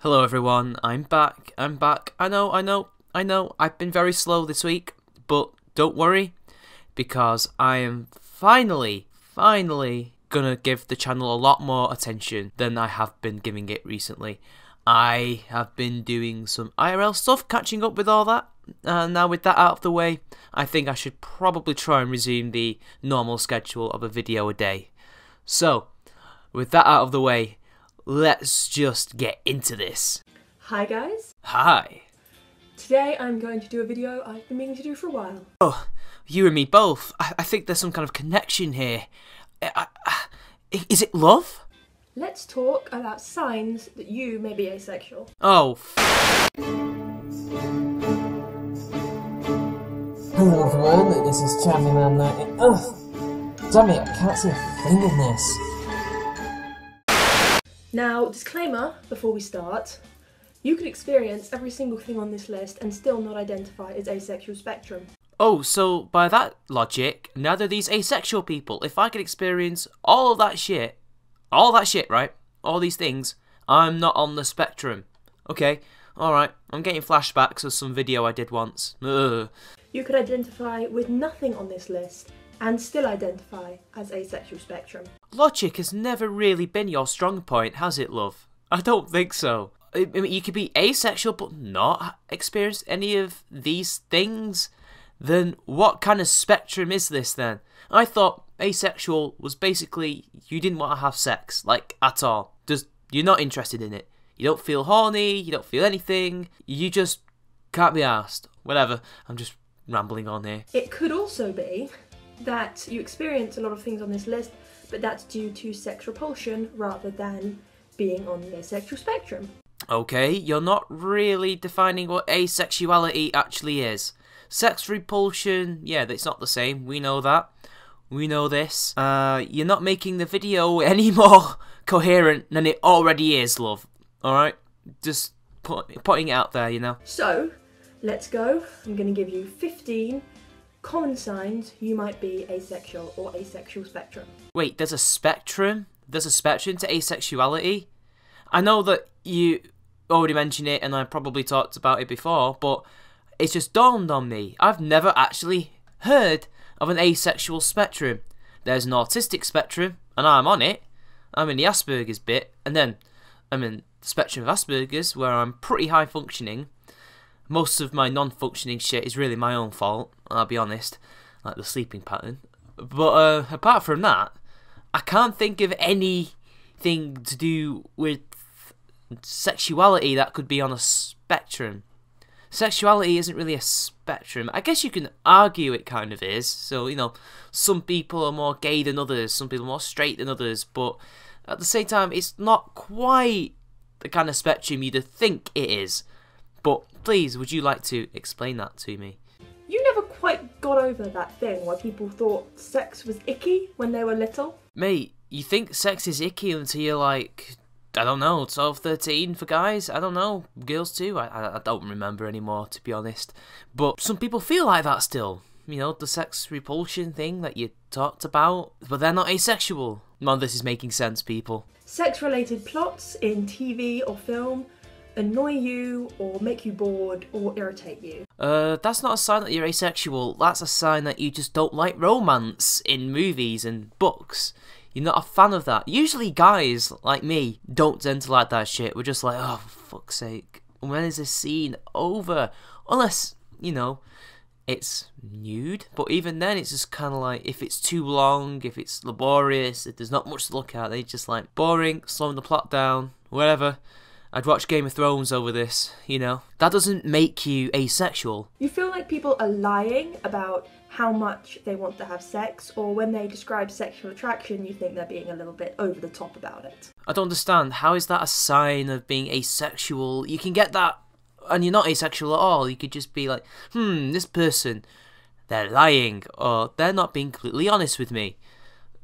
Hello everyone, I'm back. I know, I've been very slow this week, but don't worry, because I am finally gonna give the channel a lot more attention than I have been giving it recently. I have been doing some IRL stuff, catching up with all that, and now with that out of the way, I think I should probably try and resume the normal schedule of a video a day. So, with that out of the way, let's just get into this. Hi guys. Hi. Today I'm going to do a video I've been meaning to do for a while. Oh, you and me both. I think there's some kind of connection here. Is it love? Let's talk about signs that you may be asexual. Oh, Hello everyone, this is ChampiMan90. Ugh! Damn it, I can't see a thing in this. Now, disclaimer before we start, you could experience every single thing on this list and still not identify as asexual spectrum. Oh, so by that logic, neither of these asexual people, if I could experience all that shit, right? All these things, I'm not on the spectrum. Okay, alright, I'm getting flashbacks of some video I did once. Ugh. You could identify with nothing on this list and still identify as asexual spectrum. Logic has never really been your strong point, has it, love? I don't think so. I mean, you could be asexual but not experience any of these things? Then what kind of spectrum is this then? I thought asexual was basically you didn't want to have sex, like, at all. You're not interested in it. You don't feel horny, you don't feel anything, you just can't be arsed. Whatever, I'm just rambling on here. It could also be that you experience a lot of things on this list, but that's due to sex repulsion rather than being on the asexual spectrum. Okay, you're not really defining what asexuality actually is. Sex repulsion, yeah, it's not the same, we know that. We know this. You're not making the video any more coherent than it already is, love. Alright? Just putting it out there, you know. So, let's go. I'm going to give you 15 common signs you might be asexual or asexual spectrum. Wait, there's a spectrum? There's a spectrum to asexuality? I know that you already mentioned it and I probably talked about it before, but it's just dawned on me. I've never actually heard of an asexual spectrum. There's an autistic spectrum, and I'm on it. I'm in the Asperger's bit, and then I'm in the spectrum of Asperger's, where I'm pretty high functioning. Most of my non-functioning shit is really my own fault, I'll be honest, like the sleeping pattern. But apart from that, I can't think of anything to do with sexuality that could be on a spectrum. Sexuality isn't really a spectrum. I guess you can argue it kind of is. So, you know, some people are more gay than others, some people are more straight than others, but at the same time, it's not quite the kind of spectrum you'd think it is. But please, would you like to explain that to me? You never quite got over that thing where people thought sex was icky when they were little? Mate, you think sex is icky until you're like, I don't know, 12, 13 for guys? I don't know, girls too? I don't remember anymore, to be honest. But some people feel like that still. You know, the sex repulsion thing that you talked about, but they're not asexual. None of this is making sense, people. Sex-related plots in TV or film annoy you or make you bored or irritate you. That's not a sign that you're asexual. That's a sign that you just don't like romance in movies and books. You're not a fan of that. Usually guys, like me, don't tend to like that shit. We're just like, oh, for fuck's sake, when is this scene over? Unless, you know, it's nude. But even then, it's just kind of like, if it's too long, if it's laborious, if there's not much to look at, it's just like, boring, slowing the plot down, whatever. I'd watch Game of Thrones over this, you know. That doesn't make you asexual. You feel like people are lying about how much they want to have sex, or when they describe sexual attraction, you think they're being a little bit over the top about it. I don't understand. How is that a sign of being asexual? You can get that, and you're not asexual at all. You could just be like, this person, they're lying, or they're not being completely honest with me.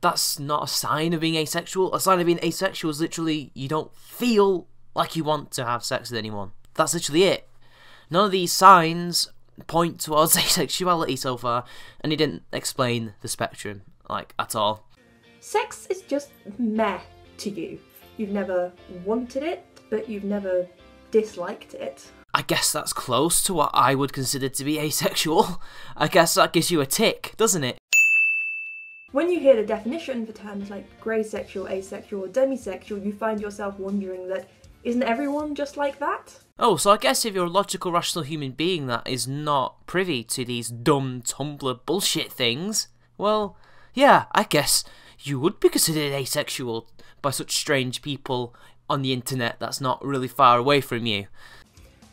That's not a sign of being asexual. A sign of being asexual is literally you don't feel like you want to have sex with anyone. That's literally it. None of these signs point towards asexuality so far, and he didn't explain the spectrum, like, at all. Sex is just meh to you. You've never wanted it, but you've never disliked it. I guess that's close to what I would consider to be asexual. I guess that gives you a tick, doesn't it? When you hear the definition for terms like grey sexual, asexual, or demisexual, you find yourself wondering that isn't everyone just like that? Oh, so I guess if you're a logical, rational human being that is not privy to these dumb Tumblr bullshit things, well, yeah, I guess you would be considered asexual by such strange people on the internet that's not really far away from you.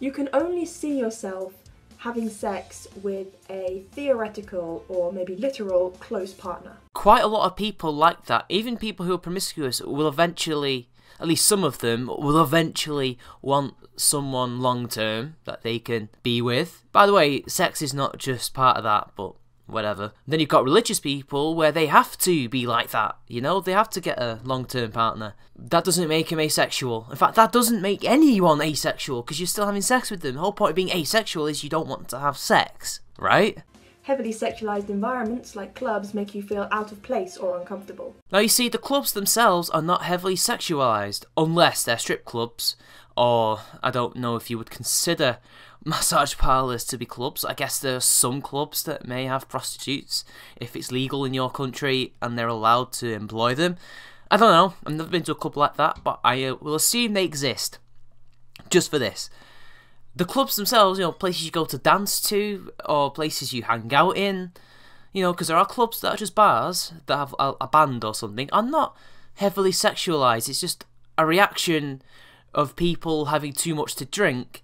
You can only see yourself having sex with a theoretical or maybe literal close partner. Quite a lot of people like that. Even people who are promiscuous will eventually, at least some of them, will eventually want someone long term that they can be with. By the way, sex is not just part of that, but whatever. Then you've got religious people where they have to be like that, you know? They have to get a long-term partner. That doesn't make him asexual. In fact, that doesn't make anyone asexual because you're still having sex with them. The whole point of being asexual is you don't want to have sex, right? Heavily sexualized environments like clubs make you feel out of place or uncomfortable. Now you see, the clubs themselves are not heavily sexualized unless they're strip clubs, or I don't know if you would consider massage parlours to be clubs. I guess there are some clubs that may have prostitutes if it's legal in your country and they're allowed to employ them. I don't know, I've never been to a club like that, but I will assume they exist just for this. The clubs themselves, you know, places you go to dance to or places you hang out in, you know, because there are clubs that are just bars that have a band or something, are not heavily sexualised. It's just a reaction of people having too much to drink.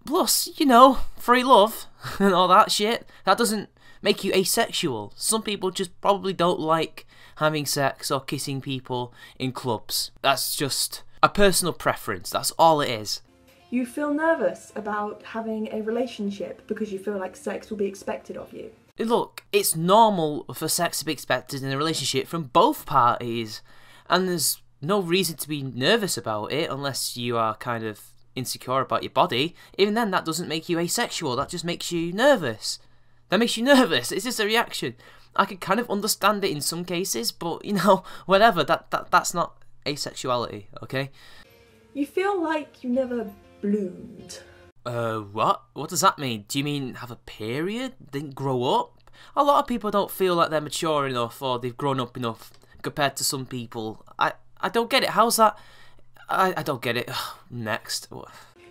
Plus, you know, free love and all that shit. That doesn't make you asexual. Some people just probably don't like having sex or kissing people in clubs. That's just a personal preference. That's all it is. You feel nervous about having a relationship because you feel like sex will be expected of you. Look, it's normal for sex to be expected in a relationship from both parties. And there's no reason to be nervous about it unless you are kind of insecure about your body. Even then, that doesn't make you asexual. That just makes you nervous. That makes you nervous. It's just a reaction. I can kind of understand it in some cases, but, you know, whatever. That's not asexuality, okay? You feel like you never bloomed. What? What does that mean? Do you mean have a period? Didn't grow up? A lot of people don't feel like they're mature enough or they've grown up enough compared to some people. I don't get it. How's that? I don't get it. Next.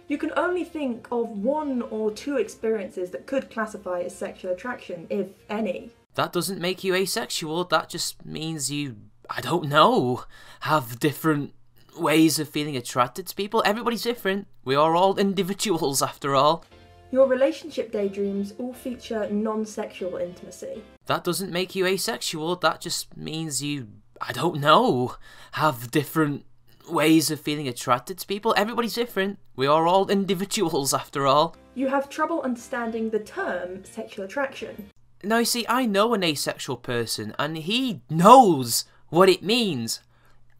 You can only think of one or two experiences that could classify as sexual attraction, if any. That doesn't make you asexual. That just means you, I don't know, have different ways of feeling attracted to people. Everybody's different. We are all individuals after all. Your relationship daydreams all feature non-sexual intimacy. That doesn't make you asexual. That just means you, I don't know, have different ways of feeling attracted to people. Everybody's different. We are all individuals after all. You have trouble understanding the term sexual attraction. Now you see, I know an asexual person and he knows what it means.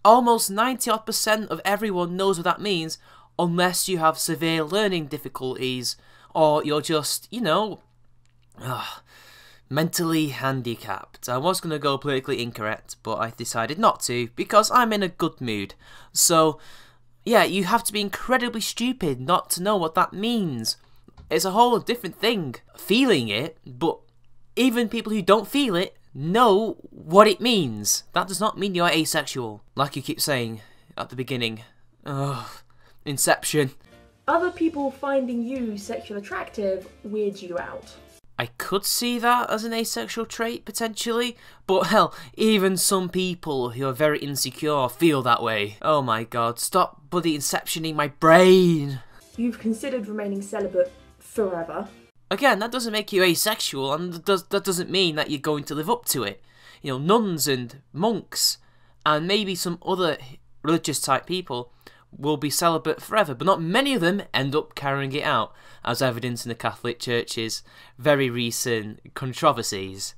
Almost 90% of everyone knows what that means unless you have severe learning difficulties or you're just, you know, mentally handicapped. I was going to go politically incorrect, but I decided not to because I'm in a good mood. So, yeah, you have to be incredibly stupid not to know what that means. It's a whole different thing feeling it, but even people who don't feel it know what it means. That does not mean you're asexual, like you keep saying at the beginning. Ugh, Inception. Other people finding you sexually attractive weirds you out. I could see that as an asexual trait, potentially, but hell, even some people who are very insecure feel that way. Oh my god, stop bloody inceptioning my brain! You've considered remaining celibate forever. Again, that doesn't make you asexual, and that doesn't mean that you're going to live up to it. You know, nuns and monks, and maybe some other religious type people will be celibate forever, but not many of them end up carrying it out, as evidenced in the Catholic Church's very recent controversies.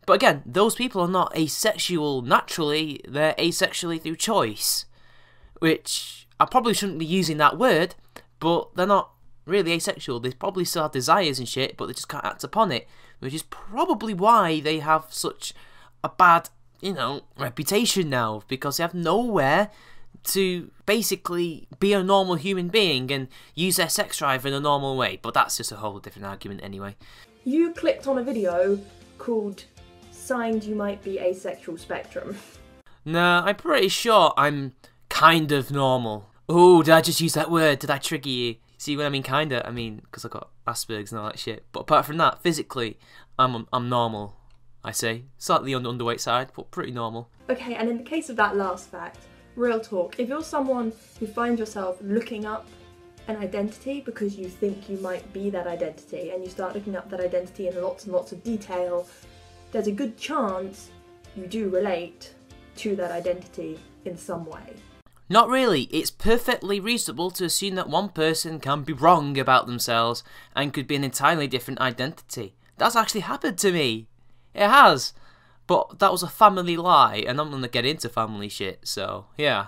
But again, those people are not asexual naturally, they're asexually through choice. Which, I probably shouldn't be using that word, but they're not really asexual. They probably still have desires and shit, but they just can't act upon it. Which is probably why they have such a bad, you know, reputation now, because they have nowhere to basically be a normal human being and use their sex drive in a normal way. But that's just a whole different argument anyway. You clicked on a video called Signs You Might Be Asexual Spectrum. Nah, I'm pretty sure I'm kind of normal. Oh, did I just use that word? Did I trigger you? See what I mean, kinda? I mean, because I got Asperger's and all that shit. But apart from that, physically, I'm normal, I say. Slightly on the underweight side, but pretty normal. Okay, and in the case of that last fact, real talk, if you're someone who finds yourself looking up an identity because you think you might be that identity, and you start looking up that identity in lots and lots of detail, there's a good chance you do relate to that identity in some way. Not really. It's perfectly reasonable to assume that one person can be wrong about themselves and could be an entirely different identity. That's actually happened to me. It has. But that was a family lie, and I'm gonna get into family shit, so yeah.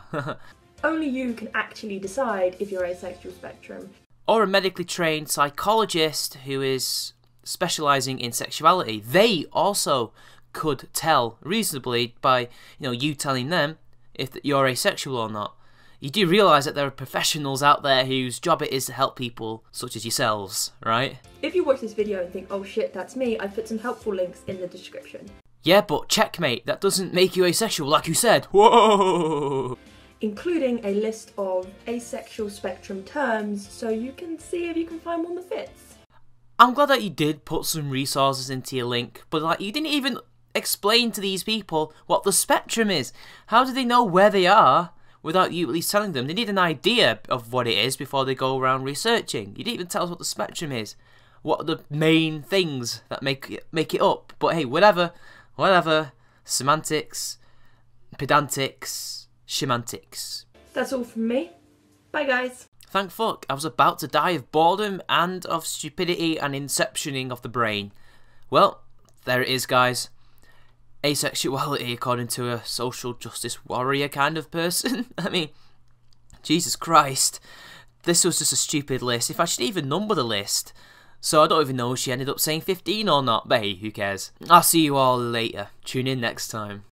Only you can actually decide if you're asexual spectrum. Or a medically trained psychologist who is specialising in sexuality. They also could tell reasonably by, you telling them if you're asexual or not. You do realise that there are professionals out there whose job it is to help people such as yourselves, right? If you watch this video and think, oh shit, that's me, I've put some helpful links in the description. Yeah, but checkmate, that doesn't make you asexual like you said. Whoa! Including a list of asexual spectrum terms so you can see if you can find one that fits. I'm glad that you did put some resources into your link, but you didn't even explain to these people what the spectrum is. How do they know where they are without you at least telling them? They need an idea of what it is before they go around researching. You didn't even tell us what the spectrum is. What are the main things that make it up? But hey, whatever. Semantics, pedantics, semantics. That's all from me. Bye guys. Thank fuck, I was about to die of boredom and of stupidity and inceptioning of the brain. Well, there it is, guys. Asexuality according to a social justice warrior kind of person. I mean, Jesus Christ. This was just a stupid list. If I should even number the list. So I don't even know if she ended up saying 15 or not, but hey, who cares. I'll see you all later. Tune in next time.